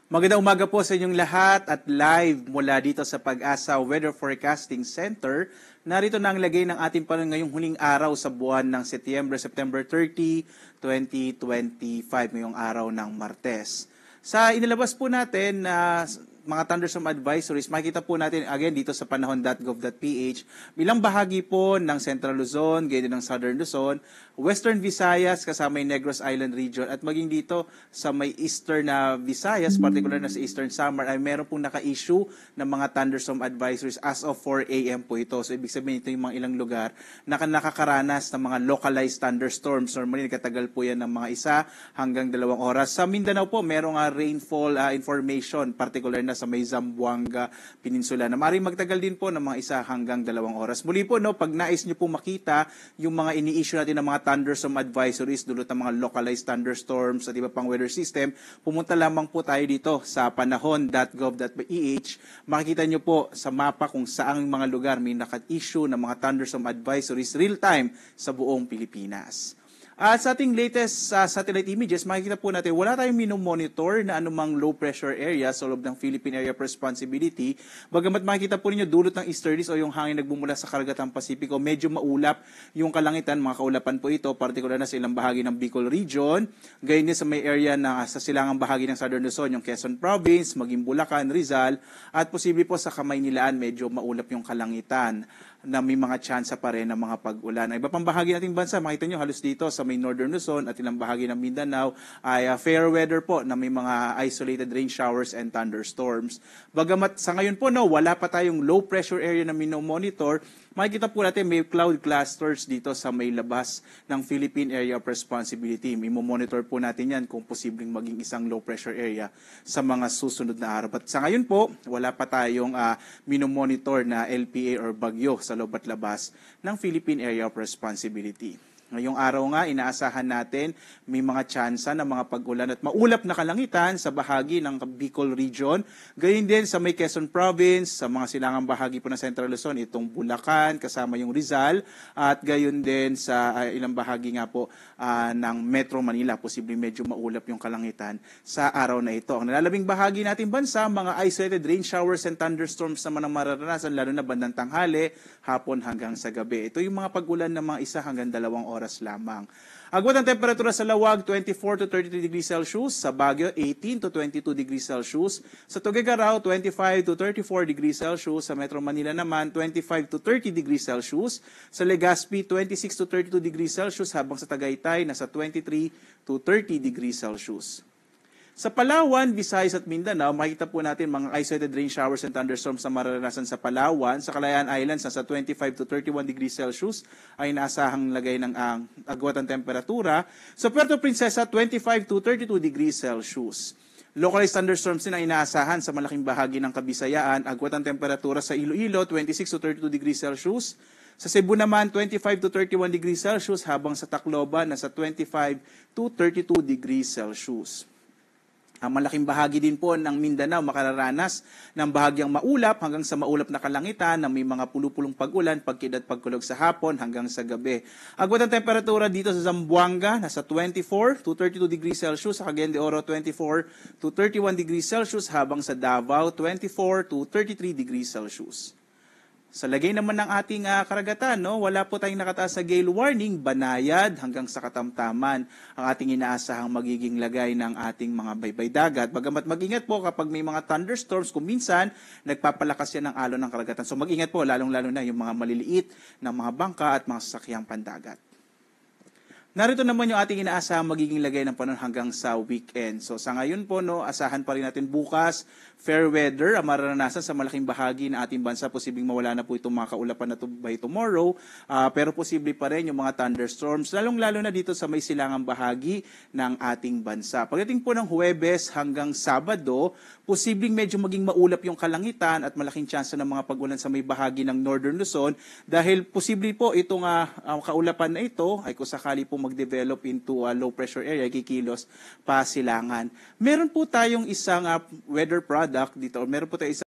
Magandang umaga po sa inyong lahat at live mula dito sa Pag-asa Weather Forecasting Center. Narito na ang lagay ng ating panahon ngayong huling araw sa buwan ng Setyembre, September 30, 2025, ngayong araw ng Martes. Sa inilabas po natin na mga thunderstorm advisories, makikita po natin again dito sa panahon.gov.ph bilang bahagi po ng Central Luzon, ganyan ng Southern Luzon, Western Visayas kasama yung Negros Island region at maging dito sa may Eastern Visayas, particular na sa Eastern Samar, ay meron pong naka-issue ng mga thunderstorm advisories as of 4 a.m. po ito. So ibig sabihin ito yung mga ilang lugar na nakakaranas ng mga localized thunderstorms. Normally katagal po yan ng mga 1 hanggang 2 oras. Sa Mindanao po, merong rainfall information, particular na sa may Zamboanga Peninsula na maaaring magtagal din po ng mga 1 hanggang 2 oras. Muli po, pag nais nyo po makita yung mga ini-issue natin ng mga thunderstorm advisories, dulot ng mga localized thunderstorms at iba pang weather system, pumunta lamang po tayo dito sa panahon.gov.ph. Makikita nyo po sa mapa kung saang mga lugar may naka-issue ng mga thunderstorm advisories real-time sa buong Pilipinas. At sa ating latest satellite images, makikita po natin wala tayong minomonitor na anumang low pressure area sa loob ng Philippine Area of Responsibility. Bagamat makikita po ninyo dulot ng easterlies o yung hangin nagbumula sa Karatang Pasipiko, medyo maulap yung kalangitan, mga kaulapan po ito, particular na sa ilang bahagi ng Bicol Region. Gayon din sa may area na sa silangang bahagi ng Southern Luzon, yung Quezon Province, maging Bulacan, Rizal, at posible po sa Kamaynilaan medyo maulap yung kalangitan na may mga tsansa pa rin ng mga pag-ulan. Iba pang bahagi nating bansa, makita nyo halos dito sa may Northern Luzon at ilang bahagi ng Mindanao ay fair weather po na may mga isolated rain showers and thunderstorms. Bagamat sa ngayon po wala pa tayong low pressure area na minomonitor, makikita po natin may cloud clusters dito sa may labas ng Philippine Area of Responsibility. Monitor po natin yan kung posibleng maging isang low pressure area sa mga susunod na araw. At sa ngayon po, wala pa tayong minomonitor na LPA or bagyo sa loob at labas ng Philippine Area of Responsibility. Ngayong araw nga, inaasahan natin may mga tsansa ng mga pag-ulan at maulap na kalangitan sa bahagi ng Bicol Region. Gayon din sa may Quezon Province, sa mga silangang bahagi po ng Central Luzon, itong Bulacan, kasama yung Rizal, at gayon din sa ilang bahagi nga po ng Metro Manila, posibleng medyo maulap yung kalangitan sa araw na ito. Ang nalalabing bahagi natin bansa, mga isolated rain showers and thunderstorms naman ang mararanasan, lalo na bandang tanghali, hapon hanggang sa gabi. Ito yung mga pag-ulan ng mga 1 hanggang 2 oras lamang. Agwat ang temperatura sa Lawag, 24 to 33 degrees Celsius. Sa Baguio, 18 to 22 degrees Celsius. Sa Tuguegarao, 25 to 34 degrees Celsius. Sa Metro Manila naman, 25 to 30 degrees Celsius. Sa Legazpi, 26 to 32 degrees Celsius. Habang sa Tagaytay, nasa 23 to 30 degrees Celsius. Sa Palawan, Visayas at Mindanao, makikita po natin mga isolated rain showers and thunderstorms na mararanasan sa Palawan. Sa Kalayaan Islands, nasa 25 to 31 degrees Celsius ay inaasahang lagay ng agwat ang temperatura. Sa Puerto Princesa, 25 to 32 degrees Celsius. Localized thunderstorms din ang inaasahan sa malaking bahagi ng Kabisayaan. Agwat ang temperatura sa Iloilo, 26 to 32 degrees Celsius. Sa Cebu naman, 25 to 31 degrees Celsius, habang sa Tacloban, nasa 25 to 32 degrees Celsius. Ang malaking bahagi din po ng Mindanao makararanas ng bahagyang maulap hanggang sa maulap na kalangitan na may mga pulupulong pag-ulan, pagkid at pagkulog sa hapon hanggang sa gabi. Agwat ang temperatura dito sa Zamboanga, nasa 24 to 32 degrees Celsius, sa Cagayan de Oro 24 to 31 degrees Celsius, habang sa Davao 24 to 33 degrees Celsius. Sa lagay naman ng ating karagatan, wala po tayong nakataas sa gale warning, banayad hanggang sa katamtaman ang ating inaasahang magiging lagay ng ating mga baybay dagat. Bagamat mag-ingat po kapag may mga thunderstorms, kung minsan nagpapalakas yan ng alon ng karagatan. So mag-ingat po, lalong-lalo na yung mga maliliit na mga bangka at mga sasakyang pandagat. Narito naman yung ating inaasahang magiging lagay ng panahon hanggang sa weekend. So sa ngayon po, asahan pa rin natin bukas, fair weather ang mararanasan sa malaking bahagi ng ating bansa. Posibleng mawala na po itong mga kaulapan na by tomorrow. Pero posible pa rin yung mga thunderstorms, lalong-lalo na dito sa may silangang bahagi ng ating bansa. Pagdating po ng Huwebes hanggang Sabado, posibleng medyo maging maulap yung kalangitan at malaking tsansa ng mga pag-ulan sa may bahagi ng Northern Luzon dahil posible po itong kaulapan na ito ay kung sakali po mag-develop into a low pressure area, kikilos pa silangan. Meron po tayong isang weather product dito, or meron po tayong isang